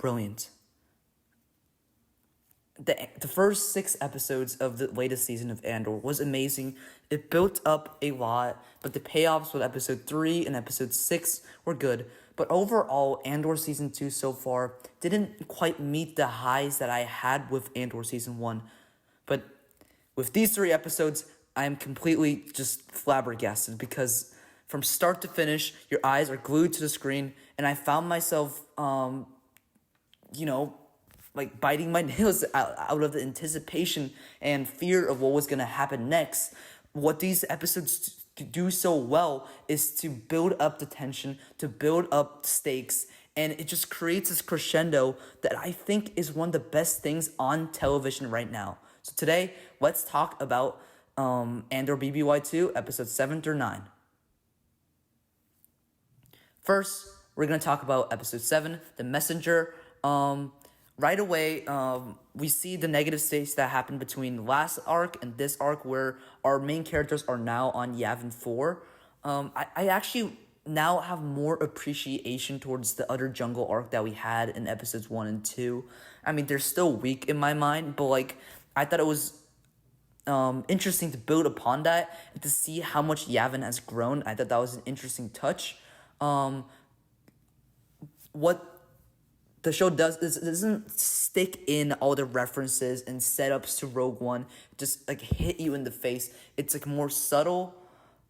brilliant. The first 6 episodes of the latest season of Andor was amazing. It built up a lot, but the payoffs with episode 3 and episode 6 were good. But overall, Andor season 2 so far didn't quite meet the highs that I had with Andor season 1. But with these 3 episodes, I am completely just flabbergasted because from start to finish, your eyes are glued to the screen, and I found myself, like biting my nails out of the anticipation and fear of what was going to happen next. What these episodes do so well is to build up the tension, to build up stakes, and it just creates this crescendo that I think is one of the best things on television right now. So today, let's talk about Andor BBY2, episodes 7 through 9. First, we're going to talk about episode 7, The Messenger. Right away, we see the negative states that happened between the last arc and this arc, where our main characters are now on Yavin 4. I actually now have more appreciation towards the Utter Jungle arc that we had in episodes 1 and 2. I mean, they're still weak in my mind, but like I thought it was interesting to build upon that and to see how much Yavin has grown. I thought that was an interesting touch. What the show does is it doesn't stick in all the references and setups to Rogue One, just like hit you in the face. It's like more subtle,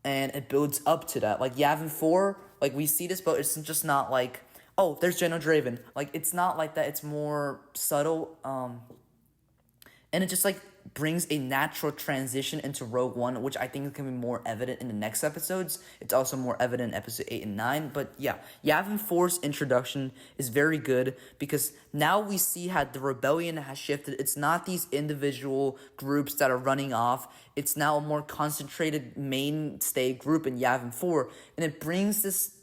and it builds up to that. Like Yavin 4, like we see this, but it's just not like, oh, there's General Draven. Like it's not like that. It's more subtle, and it just like brings a natural transition into Rogue One, which I think is going to be more evident in the next episodes. It's also more evident in episode 8 and 9. But yeah, Yavin 4's introduction is very good because now we see how the rebellion has shifted. It's not these individual groups that are running off. It's now a more concentrated mainstay group in Yavin 4. And it brings this,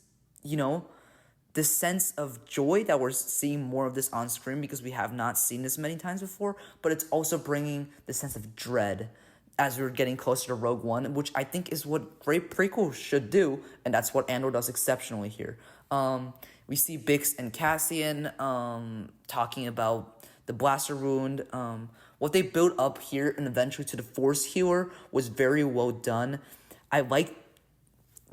this sense of joy that we're seeing more of this on screen because we have not seen this many times before, but it's also bringing the sense of dread as we're getting closer to Rogue One, which I think is what great prequels should do, and that's what Andor does exceptionally here. We see Bix and Cassian talking about the blaster wound. What they built up here and eventually to the Force Healer was very well done. I like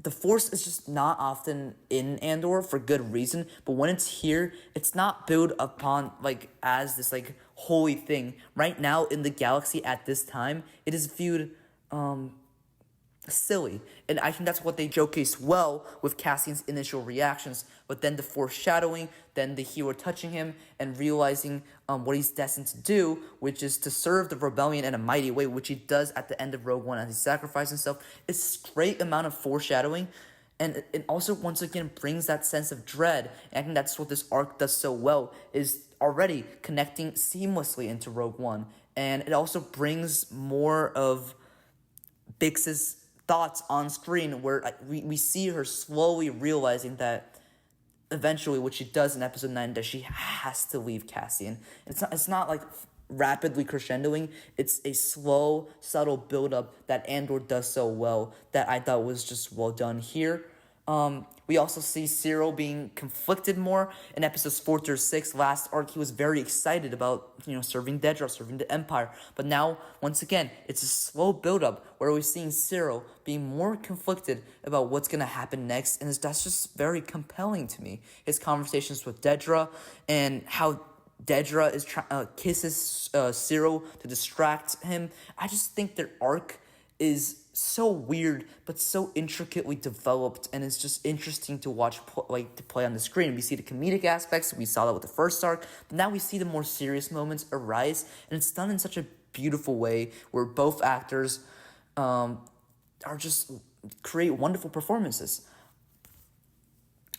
the Force is just not often in Andor for good reason, but when it's here, it's not built upon like as this like holy thing. Right now in the galaxy at this time, it is viewed silly, and I think that's what they showcase well with Cassian's initial reactions, but then the foreshadowing, then the hero touching him and realizing what he's destined to do, which is to serve the rebellion in a mighty way, which he does at the end of Rogue One as he sacrifices himself. It's a great amount of foreshadowing, and it also once again brings that sense of dread, and I think that's what this arc does so well, is already connecting seamlessly into Rogue One, and it also brings more of Bix's thoughts on screen, where we see her slowly realizing that eventually, what she does in episode 9, that she has to leave Cassian. It's not like rapidly crescendoing. It's a slow, subtle buildup that Andor does so well that I thought was just well done here. We also see Cyril being conflicted more in episodes 4 through 6. Last arc, he was very excited about, serving Dedra, serving the Empire. But now, once again, it's a slow buildup where we're seeing Cyril being more conflicted about what's going to happen next. And that's just very compelling to me. His conversations with Dedra and how Dedra is kisses Cyril to distract him. I just think their arc is so weird but so intricately developed, and it's just interesting to watch to play on the screen. We see the comedic aspects, we saw that with the first arc, but now we see the more serious moments arise, and it's done in such a beautiful way where both actors are just create wonderful performances.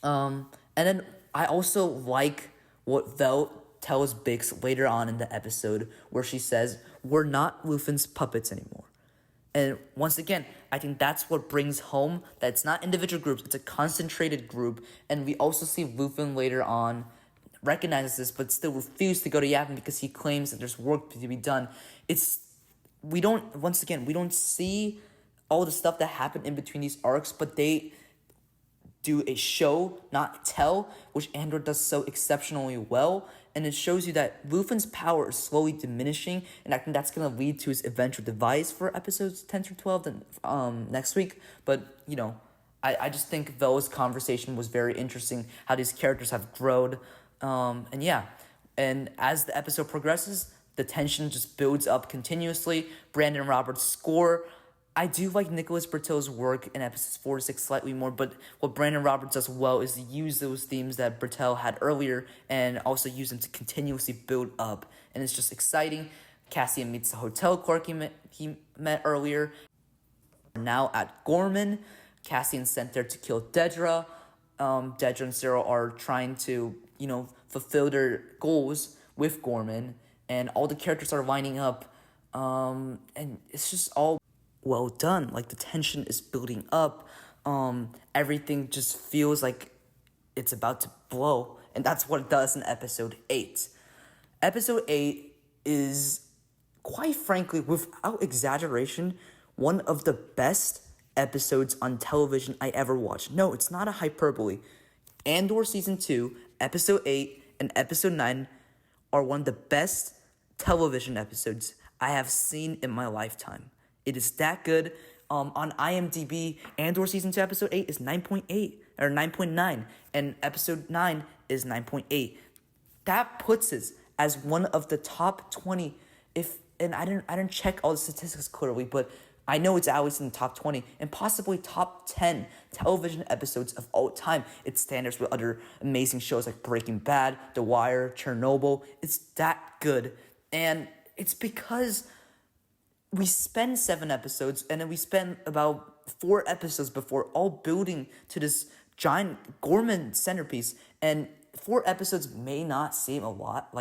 And then I also like what Vel tells Bix later on in the episode, where she says, "We're not Luthon's puppets anymore." And once again, I think that's what brings home that it's not individual groups, it's a concentrated group. And we also see Luthen later on recognizes this, but still refuse to go to Yavin because he claims that there's work to be done. We don't see all the stuff that happened in between these arcs, but they do a show, not tell, which Andor does so exceptionally well. And it shows you that Lufin's power is slowly diminishing, and I think that's going to lead to his eventual demise for episodes 10 through 12 next week. But, I just think Vel's conversation was very interesting, how these characters have grown. And as the episode progresses, the tension just builds up continuously. Brandon Roberts' score. I do like Nicholas Bertill's work in episodes 4 to 6 slightly more, but what Brandon Roberts does well is to use those themes that Bertil had earlier and also use them to continuously build up. And it's just exciting. Cassian meets the hotel clerk he met earlier. Now at Gorman, Cassian's sent there to kill Dedra. Dedra and Cyril are trying to, fulfill their goals with Gorman, and all the characters are lining up, and it's just all well done. Like, the tension is building up. Everything just feels like it's about to blow, and that's what it does in episode 8. Episode 8 is, quite frankly, without exaggeration, one of the best episodes on television I ever watched. No, it's not a hyperbole. Andor Season 2, Episode 8, and Episode 9 are one of the best television episodes I have seen in my lifetime. It is that good. On IMDb, Andor Season 2, Episode 8 is 9.8, or 9.9, and Episode 9 is 9.8. That puts it as one of the top 20, and I didn't check all the statistics clearly, but I know it's always in the top 20 and possibly top 10 television episodes of all time. It standards with other amazing shows like Breaking Bad, The Wire, Chernobyl. It's that good. And it's because we spend 7 episodes and then we spend about 4 episodes before all building to this giant Gorman centerpiece. And 4 episodes may not seem a lot,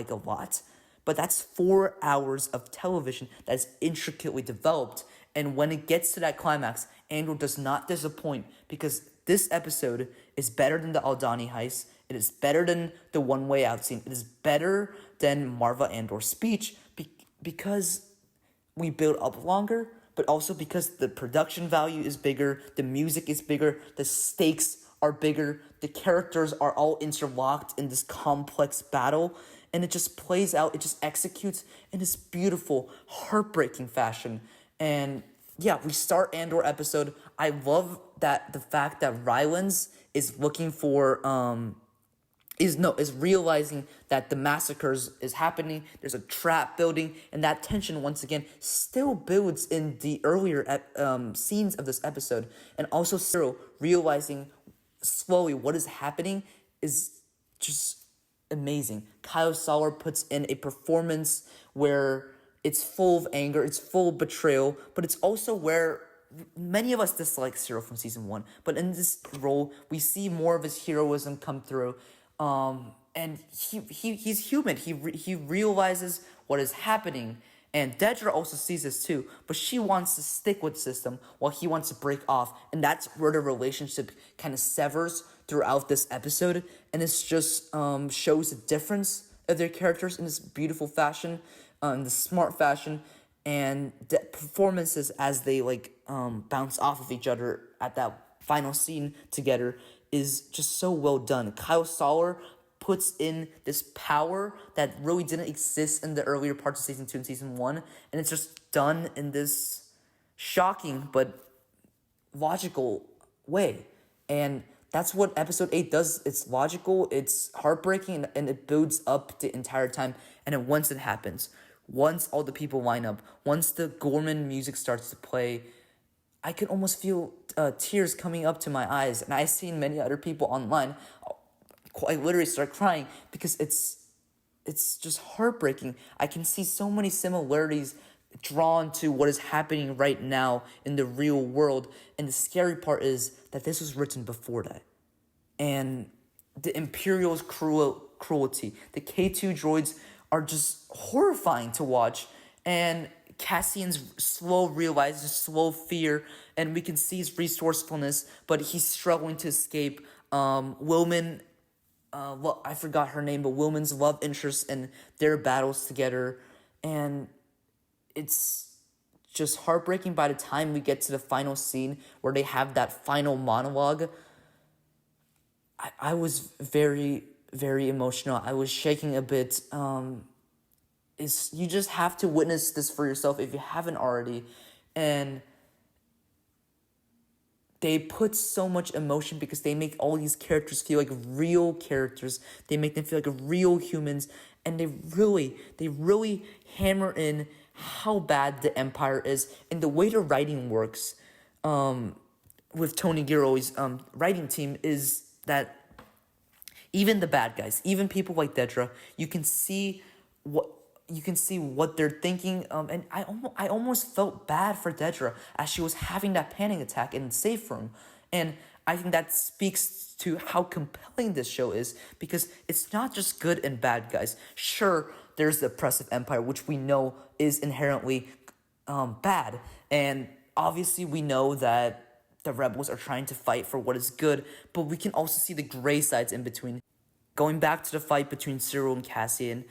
but that's 4 hours of television that is intricately developed. And when it gets to that climax, Andor does not disappoint, because this episode is better than the Aldhani heist. It is better than the One Way Out scene. It is better than Marva Andor's speech, because we build up longer, but also because the production value is bigger, the music is bigger, the stakes are bigger, the characters are all interlocked in this complex battle, and it just plays out, it just executes in this beautiful, heartbreaking fashion. And yeah, we start Andor episode. I love that the fact that Rylance is looking for is realizing that the massacres is happening. There's a trap building, and that tension once again still builds in the earlier scenes of this episode. And also Cyril realizing slowly what is happening is just amazing. Kyle Soller puts in a performance where it's full of anger, it's full of betrayal, but it's also where many of us dislike Cyril from season 1. But in this role, we see more of his heroism come through. And he's human. He realizes what is happening. And Dedra also sees this too, but she wants to stick with the system while he wants to break off. And that's where the relationship kind of severs throughout this episode. And it's just shows the difference of their characters in this beautiful fashion, in this smart fashion, and the performances as they bounce off of each other at that final scene together is just so well done. Kyle Soller puts in this power that really didn't exist in the earlier parts of season 2 and season 1, and it's just done in this shocking but logical way. And that's what episode 8 does. It's logical, it's heartbreaking, and it builds up the entire time. And then once it happens, once all the people line up, once the Gorman music starts to play, I can almost feel tears coming up to my eyes. And I've seen many other people online quite literally start crying, because it's just heartbreaking. I can see so many similarities drawn to what is happening right now in the real world. And the scary part is that this was written before that. And the Imperial's cruelty, the K2 droids are just horrifying to watch. And Cassian's slow fear, and we can see his resourcefulness, but he's struggling to escape. Wilman, I forgot her name, but Wilman's love interest and their battles together. And it's just heartbreaking by the time we get to the final scene where they have that final monologue. I was very, very emotional. I was shaking a bit. Is you just have to witness this for yourself if you haven't already. And they put so much emotion because they make all these characters feel like real characters. They make them feel like real humans, and they really hammer in how bad the Empire is and the way the writing works. With Tony Giro's writing team is that even the bad guys, even people like Dedra, you can see what they're thinking. And I almost felt bad for Dedra as she was having that panic attack in the safe room. And I think that speaks to how compelling this show is, because it's not just good and bad guys. Sure, there's the oppressive empire, which we know is inherently bad. And obviously we know that the rebels are trying to fight for what is good, but we can also see the gray sides in between. Going back to the fight between Cyril and Cassian,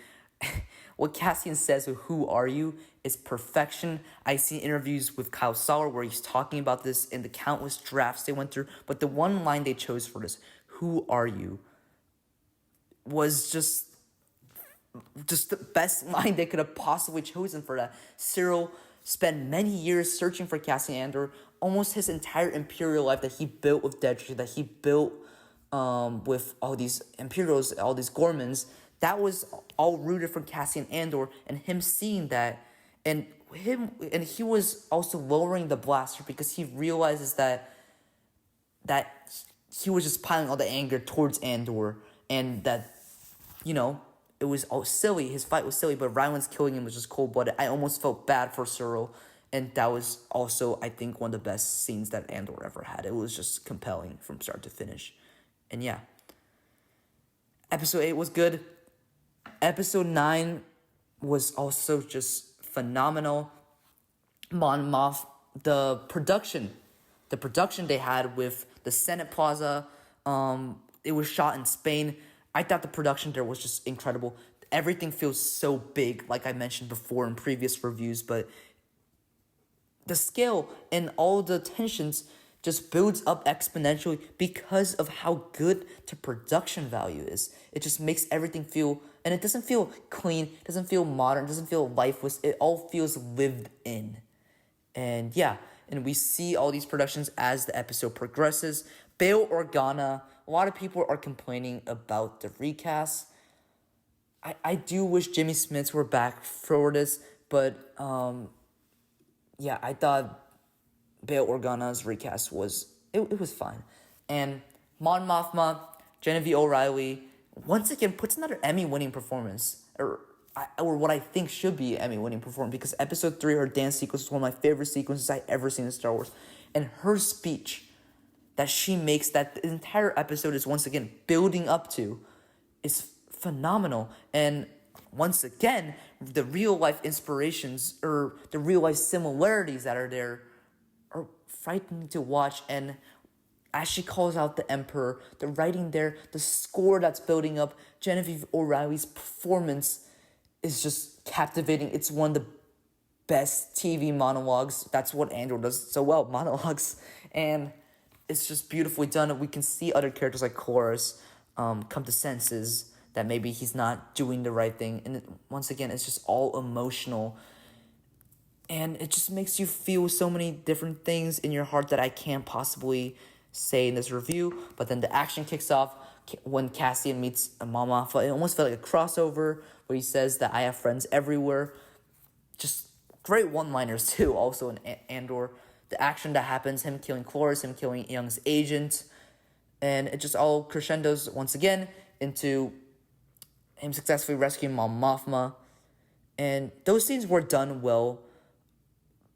what Cassian says with "Who are you?" is perfection. I see interviews with Kyle Sauer where he's talking about this in the countless drafts they went through, but the one line they chose for this, "Who are you?" was just the best line they could have possibly chosen for that. Cyril spent many years searching for Cassian Andor, almost his entire Imperial life that he built with Dedra, that he built with all these Imperials, all these Gormans. That was all rooted from Cassian Andor, and him seeing that, and he was also lowering the blaster because he realizes that he was just piling all the anger towards Andor, and that, it was all silly. His fight was silly, but Ryland's killing him was just cold-blooded. I almost felt bad for Cyril, and that was also, I think, one of the best scenes that Andor ever had. It was just compelling from start to finish. And yeah, episode 8 was good. Episode 9 was also just phenomenal. Mon Moth, the production they had with the Senate Plaza, it was shot in Spain. I thought the production there was just incredible. Everything feels so big, like I mentioned before in previous reviews, but the scale and all the tensions just builds up exponentially because of how good the production value is. It just makes everything feel, and it doesn't feel clean, it doesn't feel modern, it doesn't feel lifeless, it all feels lived in. And yeah, and we see all these productions as the episode progresses. Bail Organa, a lot of people are complaining about the recast. I do wish Jimmy Smits were back for this, but yeah, I thought Bail Organa's recast was fine. And Mon Mothma, Genevieve O'Reilly, once again puts another Emmy-winning performance, or what I think should be an Emmy-winning performance, because episode 3, her dance sequence, is one of my favorite sequences I've ever seen in Star Wars. And her speech that she makes, that the entire episode is once again building up to, is phenomenal. And once again, the real-life inspirations, or the real-life similarities that are there, are frightening to watch. And as she calls out the Emperor, the writing there, the score that's building up, Genevieve O'Reilly's performance is just captivating. It's one of the best TV monologues. That's what Andor does so well, monologues. And it's just beautifully done. We can see other characters like Chloris come to senses that maybe he's not doing the right thing. And once again, it's just all emotional. And it just makes you feel so many different things in your heart that I can't possibly say in this review. But then the action kicks off when Cassian meets Mon Mothma. It almost felt like a crossover where he says that I have friends everywhere. Just great one-liners too, also in Andor. The action that happens, him killing Chloris, him killing Young's agent. And it just all crescendos once again into him successfully rescuing Mon Mothma. And those scenes were done well.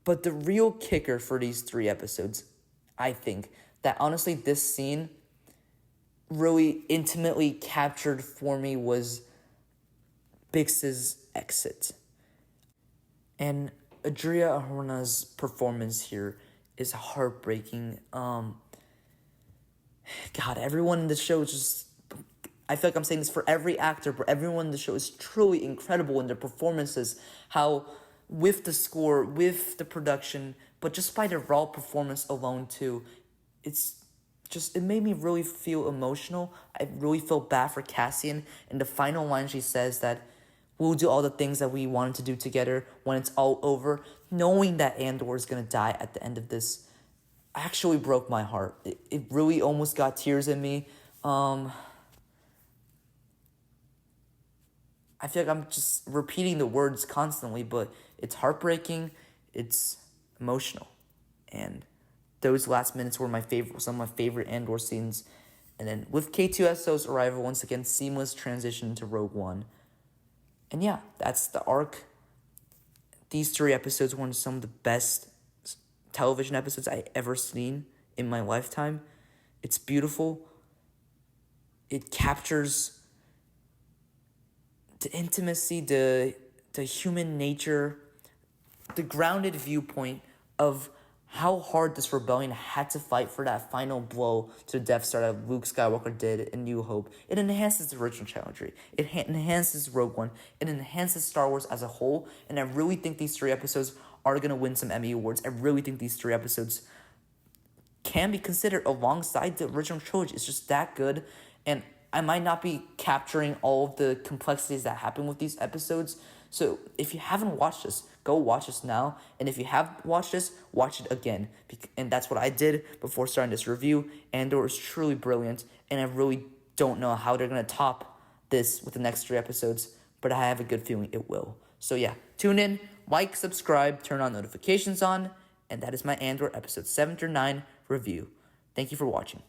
But the real kicker for these 3 episodes, I think, that honestly this scene really intimately captured for me was Bix's exit. And Adria Arjona's performance here is heartbreaking. God, everyone in the show is just... I feel like I'm saying this for every actor, but everyone in the show is truly incredible in their performances. How with the score, with the production, but just by their raw performance alone too, it's it made me really feel emotional. I really feel bad for Cassian. And the final line she says that we'll do all the things that we wanted to do together when it's all over, knowing that Andor is going to die at the end of this, actually broke my heart. It really almost got tears in me. I feel like I'm just repeating the words constantly, but it's heartbreaking, it's emotional. And those last minutes were some of my favorite Andor scenes. And then with K2SO's arrival, once again, seamless transition into Rogue One. And yeah, that's the arc. These 3 episodes were some of the best television episodes I ever seen in my lifetime. It's beautiful. It captures the intimacy, the human nature, the grounded viewpoint of how hard this rebellion had to fight for that final blow to the Death Star that Luke Skywalker did in New Hope. It enhances the original trilogy. It enhances Rogue One. It enhances Star Wars as a whole. And I really think these 3 episodes are going to win some Emmy Awards. I really think these 3 episodes can be considered alongside the original trilogy. It's just that good. And I might not be capturing all of the complexities that happen with these episodes. So if you haven't watched this, go watch this now. And if you have watched this, watch it again. And that's what I did before starting this review. Andor is truly brilliant. And I really don't know how they're going to top this with the next 3 episodes. But I have a good feeling it will. So yeah, tune in, like, subscribe, turn on notifications on. And that is my Andor episode 7 through 9 review. Thank you for watching.